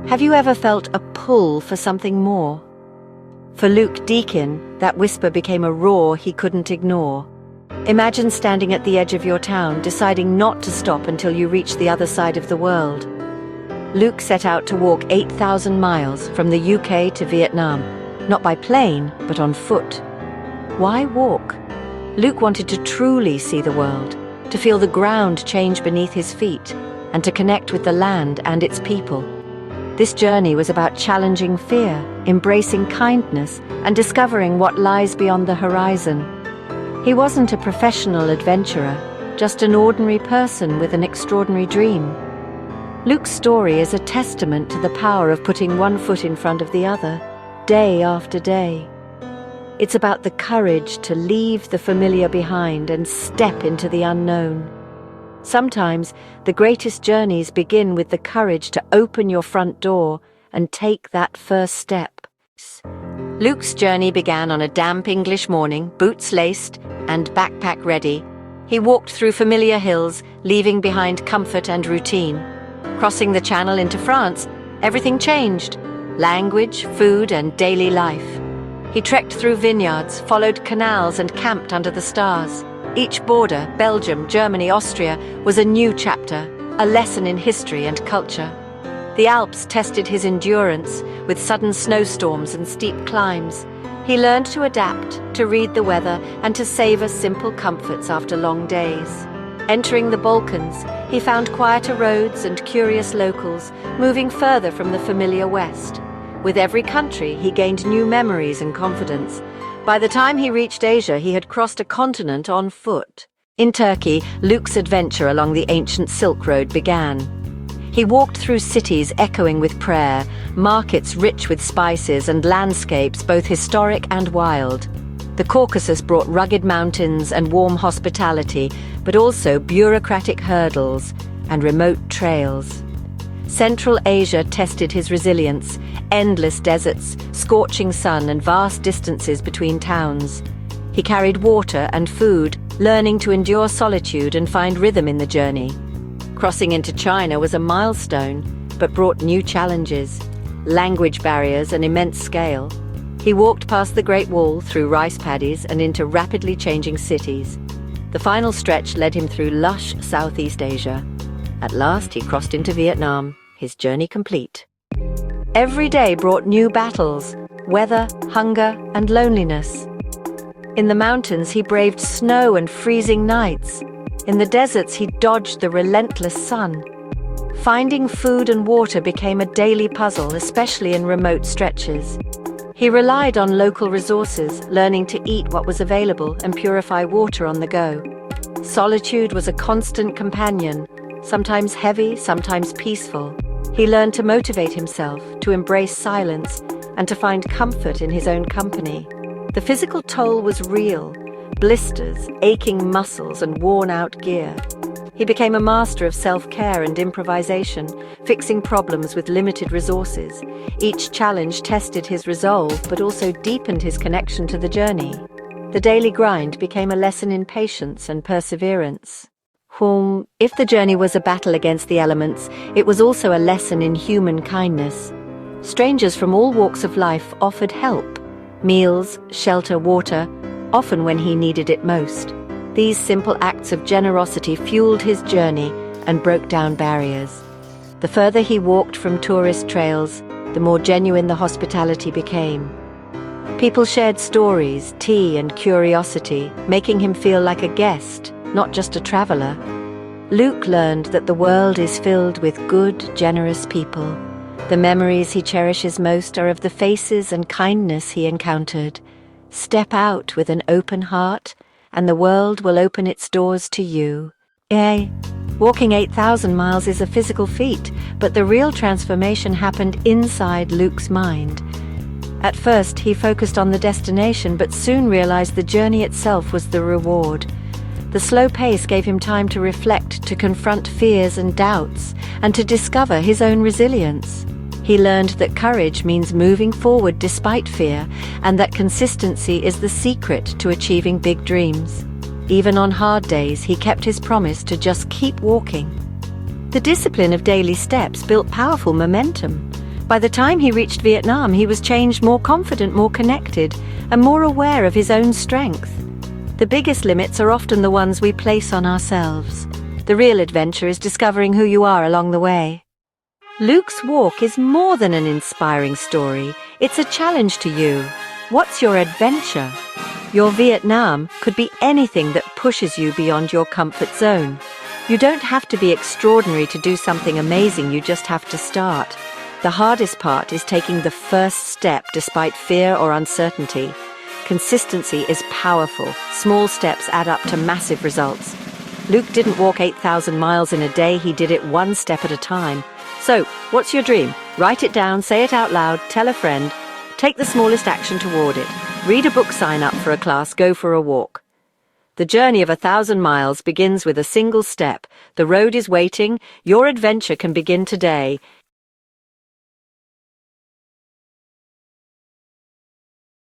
Have you ever felt a pull for something more? For Luke Deakin, that whisper became a roar he couldn't ignore. Imagine standing at the edge of your town, deciding not to stop until you reach the other side of the world. Luke set out to walk 8,000 miles from the UK to Vietnam, not by plane, but on foot. Why walk? Luke wanted to truly see the world, to feel the ground change beneath his feet, and to connect with the land and its people. This journey was about challenging fear, embracing kindness, and discovering what lies beyond the horizon. He wasn't a professional adventurer, just an ordinary person with an extraordinary dream. Luke's story is a testament to the power of putting one foot in front of the other, day after day. It's about the courage to leave the familiar behind and step into the unknown. Sometimes the greatest journeys begin with the courage to open your front door and take that first step. Luke's journey began on a damp English morning, boots laced and backpack ready. He walked through familiar hills, leaving behind comfort and routine. Crossing the Channel into France, everything changed: language, food, and daily life. He trekked through vineyards, followed canals, and camped under the stars. Each border, Belgium, Germany, Austria, was a new chapter, a lesson in history and culture. The Alps tested his endurance with sudden snowstorms and steep climbs. He learned to adapt, to read the weather, and to savor simple comforts after long days. Entering the Balkans, he found quieter roads and curious locals, moving further from the familiar West. With every country, he gained new memories and confidence. By the time he reached Asia, he had crossed a continent on foot. In Turkey, Luke's adventure along the ancient Silk Road began. He walked through cities echoing with prayer, markets rich with spices, and landscapes both historic and wild. The Caucasus brought rugged mountains and warm hospitality, but also bureaucratic hurdles and remote trails. Central Asia tested his resilience: endless deserts, scorching sun, and vast distances between towns. He carried water and food, learning to endure solitude and find rhythm in the journey. Crossing into China was a milestone, but brought new challenges: language barriers and immense scale. He walked past the Great Wall, through rice paddies, and into rapidly changing cities. The final stretch led him through lush Southeast Asia. At last, he crossed into Vietnam, his journey complete. Every day brought new battles: weather, hunger, and loneliness. In the mountains, he braved snow and freezing nights. In the deserts, he dodged the relentless sun. Finding food and water became a daily puzzle, especially in remote stretches. He relied on local resources, learning to eat what was available and purify water on the go. Solitude was a constant companion, sometimes heavy, sometimes peaceful. He learned to motivate himself, to embrace silence, and to find comfort in his own company. The physical toll was real: blisters, aching muscles, and worn-out gear. He became a master of self-care and improvisation, fixing problems with limited resources. Each challenge tested his resolve, but also deepened his connection to the journey. The daily grind became a lesson in patience and perseverance. If the journey was a battle against the elements, it was also a lesson in human kindness. Strangers from all walks of life offered help: meals, shelter, water, often when he needed it most. These simple acts of generosity fueled his journey and broke down barriers. The further he walked from tourist trails, the more genuine the hospitality became. People shared stories, tea, and curiosity, making him feel like a guest, not just a traveler. Luke learned that the world is filled with good, generous people. The memories he cherishes most are of the faces and kindness he encountered. Step out with an open heart, and the world will open its doors to you. Walking 8,000 miles is a physical feat, but the real transformation happened inside Luke's mind. At first, he focused on the destination, but soon realized the journey itself was the reward. The slow pace gave him time to reflect, to confront fears and doubts, and to discover his own resilience. He learned that courage means moving forward despite fear, and that consistency is the secret to achieving big dreams. Even on hard days, he kept his promise to just keep walking. The discipline of daily steps built powerful momentum. By the time he reached Vietnam, he was changed, more confident, more connected, and more aware of his own strength. The biggest limits are often the ones we place on ourselves. The real adventure is discovering who you are along the way. Luke's walk is more than an inspiring story. It's a challenge to you. What's your adventure? Your Vietnam could be anything that pushes you beyond your comfort zone. You don't have to be extraordinary to do something amazing, you just have to start. The hardest part is taking the first step despite fear or uncertainty. Consistency is powerful. Small steps add up to massive results. Luke didn't walk 8,000 miles in a day, he did it one step at a time. So, what's your dream? Write it down, say it out loud, tell a friend. Take the smallest action toward it. Read a book, sign up for a class, go for a walk. The journey of 1,000 miles begins with a single step. The road is waiting. Your adventure can begin today.